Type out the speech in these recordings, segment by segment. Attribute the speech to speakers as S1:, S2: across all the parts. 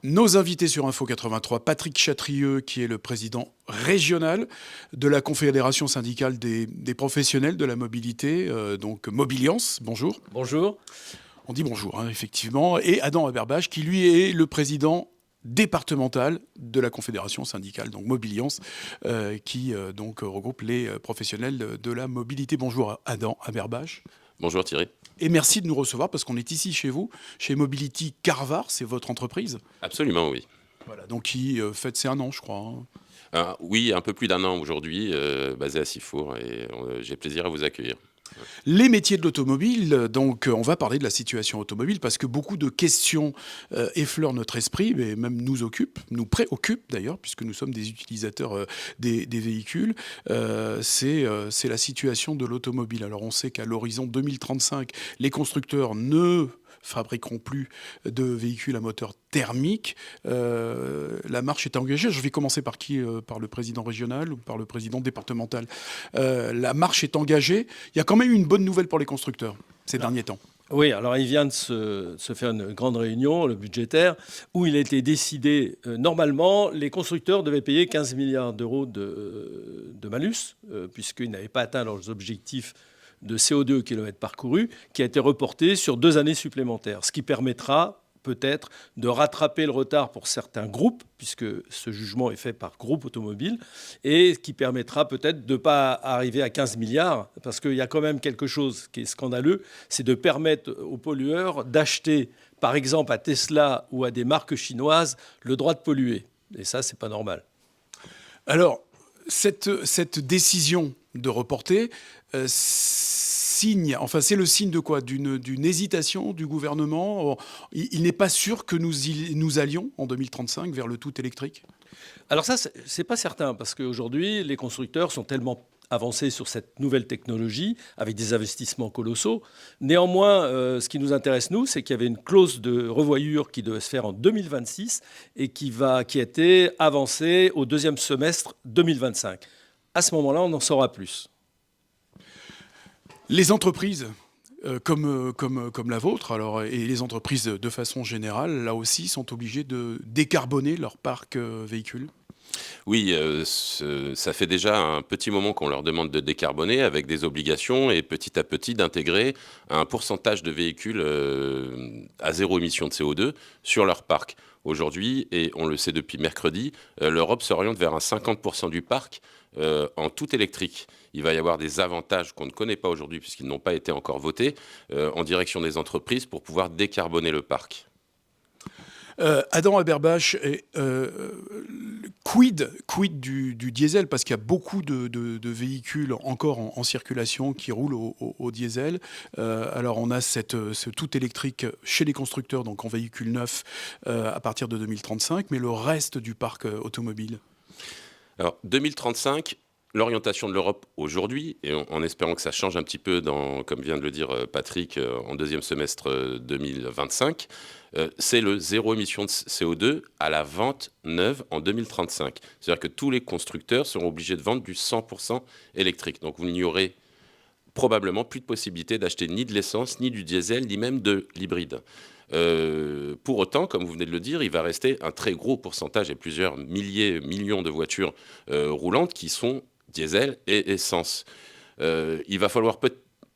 S1: Nos invités sur Info 83, Patrick Chatrieux, qui est le président régional de la Confédération syndicale des professionnels de la mobilité, donc Mobiliance. Bonjour.
S2: Bonjour.
S1: On dit bonjour, hein, effectivement. Et Adam Aberbach, qui lui est le président départemental de la Confédération syndicale, donc Mobiliance, qui donc regroupe les professionnels de la mobilité. Bonjour Adam Aberbach.
S3: Bonjour Thierry.
S1: Et merci de nous recevoir parce qu'on est ici chez vous, chez Mobility Carvar, c'est votre entreprise.
S3: Absolument, oui.
S1: Voilà, donc qui fête ses 1 an, je crois. Hein.
S3: Oui, un peu plus d'1 an aujourd'hui, basé à Sifour, et j'ai plaisir à vous accueillir.
S1: Les métiers de l'automobile, donc on va parler de la situation automobile parce que beaucoup de questions effleurent notre esprit, mais même nous occupent, nous préoccupent d'ailleurs, puisque nous sommes des utilisateurs des véhicules. C'est la situation de l'automobile. Alors on sait qu'à l'horizon 2035, les constructeurs ne fabriqueront plus de véhicules à moteur thermique. La marche est engagée. Je vais commencer par qui? Par le président régional ou par le président départemental? La marche est engagée. Il y a quand même eu une bonne nouvelle pour les constructeurs ces derniers temps.
S2: Oui, alors il vient de se faire une grande réunion, le budgétaire, où il a été décidé, normalement, les constructeurs devaient payer 15 milliards d'euros de malus, puisqu'ils n'avaient pas atteint leurs objectifs de CO2 au kilomètre parcouru, qui a été reporté sur 2 années supplémentaires, ce qui permettra peut-être de rattraper le retard pour certains groupes, puisque ce jugement est fait par groupe automobile, et ce qui permettra peut-être de ne pas arriver à 15 milliards, parce qu'il y a quand même quelque chose qui est scandaleux, c'est de permettre aux pollueurs d'acheter, par exemple à Tesla ou à des marques chinoises, le droit de polluer. Et ça, c'est pas normal.
S1: Alors, cette décision de reporter c'est le signe de quoi? D'une hésitation du gouvernement? Il n'est pas sûr que nous allions en 2035 vers le tout électrique?
S2: Alors ça, c'est pas certain, parce qu'aujourd'hui, les constructeurs sont tellement avancés sur cette nouvelle technologie, avec des investissements colossaux. Néanmoins, ce qui nous intéresse, nous, c'est qu'il y avait une clause de revoyure qui devait se faire en 2026 et qui a été avancée au 2e semestre 2025. À ce moment-là, on en saura plus.
S1: Les entreprises comme la vôtre, et les entreprises de façon générale, là aussi, sont obligées de décarboner leur parc véhicule?
S3: Oui, ça fait déjà un petit moment qu'on leur demande de décarboner avec des obligations et petit à petit d'intégrer un pourcentage de véhicules à zéro émission de CO2 sur leur parc. Aujourd'hui, et on le sait depuis mercredi, l'Europe s'oriente vers un 50% du parc en tout électrique. Il va y avoir des avantages qu'on ne connaît pas aujourd'hui puisqu'ils n'ont pas été encore votés en direction des entreprises pour pouvoir décarboner le parc.
S1: Adam Aberbach, quid du diesel? Parce qu'il y a beaucoup de véhicules encore en circulation qui roulent au diesel. Alors on a ce tout électrique chez les constructeurs, donc en véhicule neuf à partir de 2035, mais le reste du parc automobile?
S3: Alors 2035, l'orientation de l'Europe aujourd'hui, et en espérant que ça change un petit peu, comme vient de le dire Patrick, en 2e semestre 2025, c'est le zéro émission de CO2 à la vente neuve en 2035. C'est-à-dire que tous les constructeurs seront obligés de vendre du 100% électrique. Donc vous n'y aurez probablement plus de possibilité d'acheter ni de l'essence, ni du diesel, ni même de l'hybride. Pour autant, comme vous venez de le dire, il va rester un très gros pourcentage et plusieurs millions de voitures roulantes qui sont diesel et essence. Il va falloir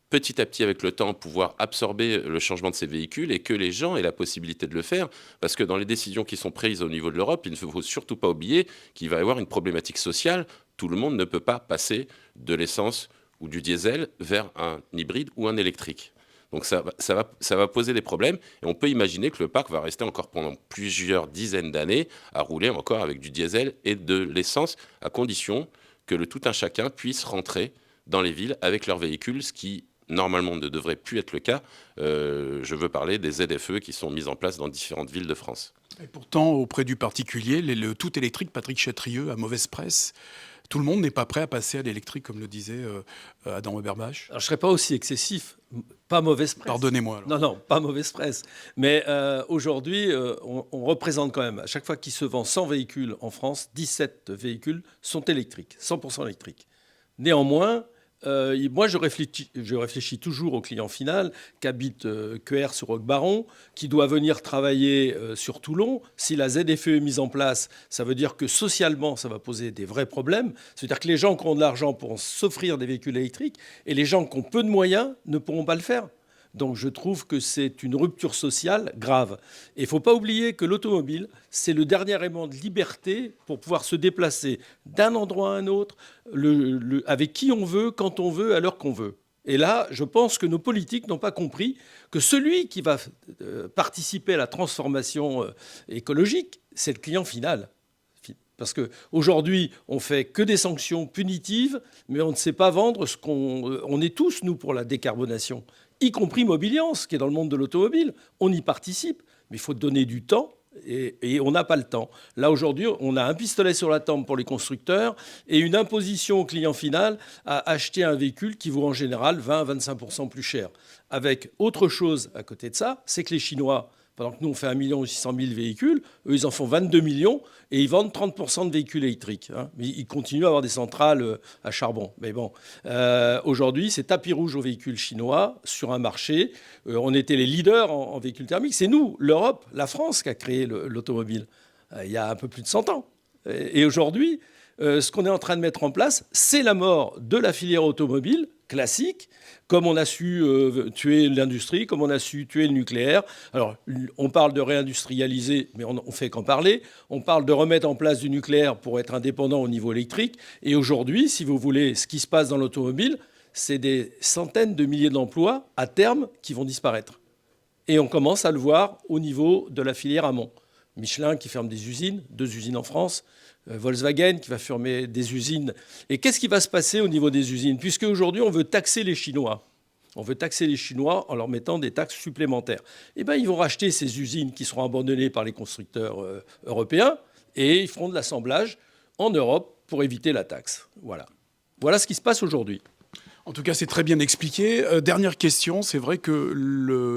S3: petit à petit, avec le temps, pouvoir absorber le changement de ces véhicules et que les gens aient la possibilité de le faire, parce que dans les décisions qui sont prises au niveau de l'Europe, il ne faut surtout pas oublier qu'il va y avoir une problématique sociale. Tout le monde ne peut pas passer de l'essence ou du diesel vers un hybride ou un électrique. Donc ça va poser des problèmes, et on peut imaginer que le parc va rester encore pendant plusieurs dizaines d'années à rouler encore avec du diesel et de l'essence, à condition que le tout un chacun puisse rentrer dans les villes avec leur véhicule, ce qui normalement ne devrait plus être le cas. Je veux parler des ZFE qui sont mises en place dans différentes villes de France.
S1: Et pourtant, auprès du particulier, le tout électrique, Patrick Chatrieux, a mauvaise presse. Tout le monde n'est pas prêt à passer à l'électrique, comme le disait Adam Aberbach.
S2: Alors, je ne serais pas aussi excessif. Pas mauvaise presse.
S1: Pardonnez-moi. Alors.
S2: Non, pas mauvaise presse. Mais aujourd'hui, on représente quand même, à chaque fois qu'il se vend 100 véhicules en France, 17 véhicules sont électriques, 100% électriques. Néanmoins, Moi, je réfléchis toujours au client final qui habite Quer sur Roquebaron, qui doit venir travailler sur Toulon. Si la ZFE est mise en place, ça veut dire que socialement, ça va poser des vrais problèmes. C'est-à-dire que les gens qui ont de l'argent pourront s'offrir des véhicules électriques et les gens qui ont peu de moyens ne pourront pas le faire. Donc je trouve que c'est une rupture sociale grave. Et il ne faut pas oublier que l'automobile, c'est le dernier élément de liberté pour pouvoir se déplacer d'un endroit à un autre, avec qui on veut, quand on veut, à l'heure qu'on veut. Et là, je pense que nos politiques n'ont pas compris que celui qui va participer à la transformation écologique, c'est le client final. Parce qu'aujourd'hui, on fait que des sanctions punitives, mais on ne sait pas vendre ce qu'on... On est tous, nous, pour la décarbonation, y compris Mobiliance, qui est dans le monde de l'automobile. On y participe, mais il faut donner du temps, et on n'a pas le temps. Là, aujourd'hui, on a un pistolet sur la tempe pour les constructeurs et une imposition au client final à acheter un véhicule qui vaut en général 20 à 25% plus cher. Avec autre chose à côté de ça, c'est que les Chinois... Pendant que nous, on fait 1 600 000 véhicules, eux, ils en font 22 millions et ils vendent 30% de véhicules électriques. Mais ils continuent à avoir des centrales à charbon. Mais bon, aujourd'hui, c'est tapis rouge aux véhicules chinois sur un marché. On était les leaders en véhicules thermiques. C'est nous, l'Europe, la France, qui a créé l'automobile il y a un peu plus de 100 ans. Et aujourd'hui, ce qu'on est en train de mettre en place, c'est la mort de la filière automobile classique, comme on a su tuer l'industrie, comme on a su tuer le nucléaire. Alors, on parle de réindustrialiser, mais on fait qu'en parler. On parle de remettre en place du nucléaire pour être indépendant au niveau électrique. Et aujourd'hui, si vous voulez, ce qui se passe dans l'automobile, c'est des centaines de milliers d'emplois à terme qui vont disparaître. Et on commence à le voir au niveau de la filière amont. Michelin qui ferme des usines, 2 usines en France, Volkswagen qui va fermer des usines. Et qu'est-ce qui va se passer au niveau des usines ? Puisque aujourd'hui, on veut taxer les Chinois. On veut taxer les Chinois en leur mettant des taxes supplémentaires. Eh bien, ils vont racheter ces usines qui seront abandonnées par les constructeurs européens et ils feront de l'assemblage en Europe pour éviter la taxe. Voilà. Voilà ce qui se passe aujourd'hui.
S1: En tout cas, c'est très bien expliqué. Dernière question, c'est vrai que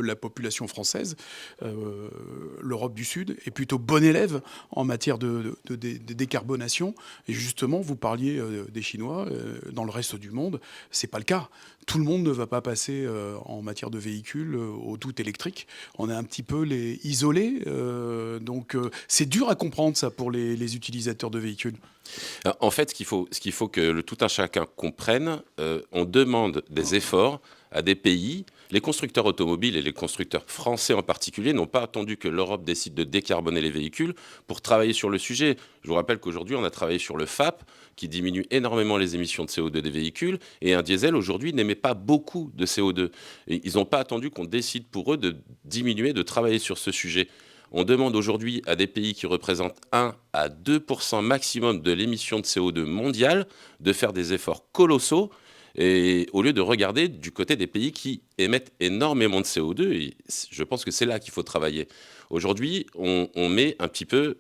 S1: la population française, l'Europe du Sud, est plutôt bon élève en matière de décarbonation. Et justement, vous parliez des Chinois. Dans le reste du monde, c'est pas le cas. Tout le monde ne va pas passer en matière de véhicules au tout électrique. On est un petit peu isolés. Donc, c'est dur à comprendre ça pour les utilisateurs de véhicules.
S3: En fait, ce qu'il faut que tout un chacun comprenne, on demande des efforts à des pays. Les constructeurs automobiles et les constructeurs français en particulier n'ont pas attendu que l'Europe décide de décarboner les véhicules pour travailler sur le sujet. Je vous rappelle qu'aujourd'hui, on a travaillé sur le FAP, qui diminue énormément les émissions de CO2 des véhicules, et un diesel aujourd'hui n'émet pas beaucoup de CO2. Et ils n'ont pas attendu qu'on décide pour eux de diminuer, de travailler sur ce sujet. On demande aujourd'hui à des pays qui représentent 1 à 2% maximum de l'émission de CO2 mondiale de faire des efforts colossaux, et au lieu de regarder du côté des pays qui émettent énormément de CO2. Et je pense que c'est là qu'il faut travailler. Aujourd'hui, on met un petit peu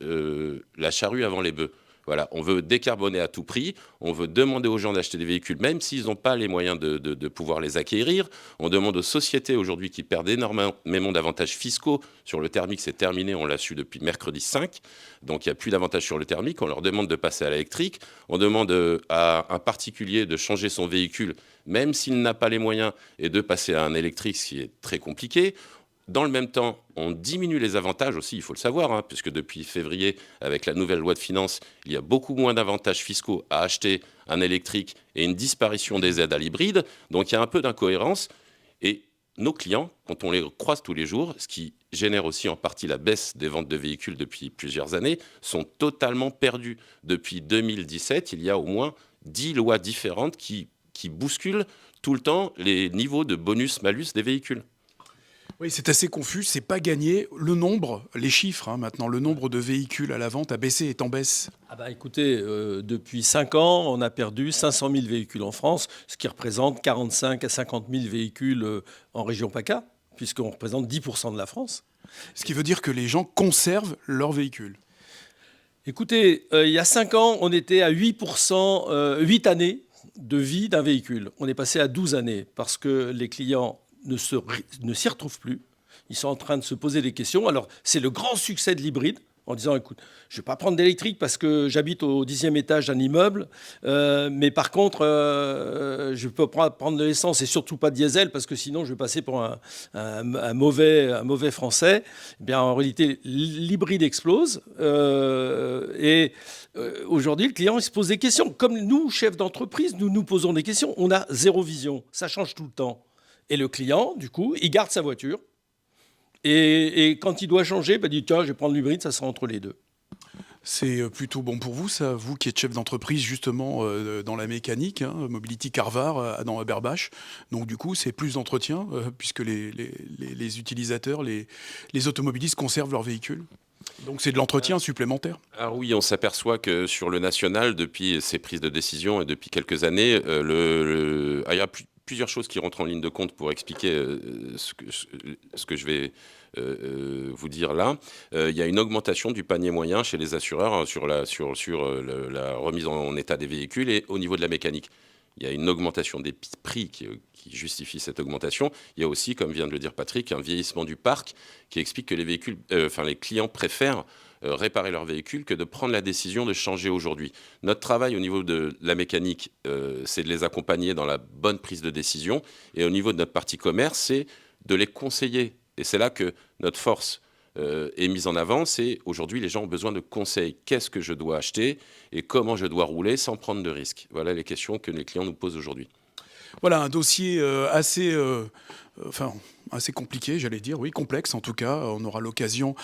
S3: la charrue avant les bœufs. Voilà, on veut décarboner à tout prix, on veut demander aux gens d'acheter des véhicules, même s'ils n'ont pas les moyens de pouvoir les acquérir. On demande aux sociétés aujourd'hui qui perdent énormément d'avantages fiscaux. Sur le thermique, c'est terminé, on l'a su depuis mercredi 5. Donc il n'y a plus d'avantages sur le thermique. On leur demande de passer à l'électrique. On demande à un particulier de changer son véhicule, même s'il n'a pas les moyens, et de passer à un électrique, ce qui est très compliqué. Dans le même temps, on diminue les avantages aussi, il faut le savoir, puisque depuis février, avec la nouvelle loi de finances, il y a beaucoup moins d'avantages fiscaux à acheter un électrique et une disparition des aides à l'hybride. Donc il y a un peu d'incohérence. Et nos clients, quand on les croise tous les jours, ce qui génère aussi en partie la baisse des ventes de véhicules depuis plusieurs années, sont totalement perdus. Depuis 2017, il y a au moins 10 lois différentes qui bousculent tout le temps les niveaux de bonus-malus des véhicules.
S1: Oui, c'est assez confus, c'est pas gagné. Le nombre, les chiffres maintenant, le nombre de véhicules à la vente a baissé, est en baisse.
S2: Écoutez, depuis 5 ans, on a perdu 500 000 véhicules en France, ce qui représente 45 à 50 000 véhicules en région PACA, puisqu'on représente 10% de la France.
S1: Ce qui veut dire que les gens conservent leurs véhicules.
S2: Écoutez, il y a 5 ans, on était à 8%, 8 années de vie d'un véhicule. On est passé à 12 années parce que les clients ne s'y retrouvent plus. Ils sont en train de se poser des questions. Alors, c'est le grand succès de l'hybride. en disant, écoute, je ne vais pas prendre d'électrique parce que j'habite au 10e étage d'un immeuble, mais par contre, je ne peux pas prendre de l'essence et surtout pas de diesel parce que sinon je vais passer pour un mauvais Français. Eh bien, en réalité, l'hybride explose aujourd'hui, le client il se pose des questions. Comme nous, chefs d'entreprise, nous nous posons des questions. On a zéro vision. Ça change tout le temps. Et le client, du coup, il garde sa voiture. Et quand il doit changer, il dit tiens, je vais prendre l'hybride, ça sera entre les deux.
S1: C'est plutôt bon pour vous, ça, vous qui êtes chef d'entreprise justement dans la mécanique, hein, Mobility Carvar dans Aberbache. Donc du coup, c'est plus d'entretien puisque les utilisateurs, les automobilistes conservent leur véhicule. Donc c'est de l'entretien supplémentaire.
S3: Alors oui, on s'aperçoit que sur le national, depuis ces prises de décision et depuis quelques années, il y a plusieurs choses qui rentrent en ligne de compte pour expliquer ce que je vais vous dire là. Il y a une augmentation du panier moyen chez les assureurs hein, sur la remise en état des véhicules et au niveau de la mécanique. Il y a une augmentation des prix qui justifie cette augmentation. Il y a aussi, comme vient de le dire Patrick, un vieillissement du parc qui explique que les clients préfèrent réparer leur véhicule que de prendre la décision de changer aujourd'hui. Notre travail au niveau de la mécanique, c'est de les accompagner dans la bonne prise de décision. Et au niveau de notre partie commerce, c'est de les conseiller. Et c'est là que notre force est mise en avant. C'est aujourd'hui, les gens ont besoin de conseils. Qu'est-ce que je dois acheter et comment je dois rouler sans prendre de risques? Voilà les questions que les clients nous posent aujourd'hui.
S1: Voilà un dossier assez compliqué, j'allais dire, oui, complexe en tout cas. On aura l'occasion,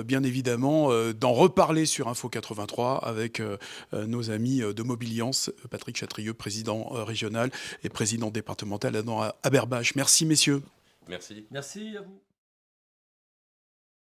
S1: bien évidemment, d'en reparler sur Info 83 avec nos amis de Mobiliance, Patrick Chatrieux, président régional et président départemental à Aberbache. Merci, messieurs.
S3: Merci.
S2: Merci à vous.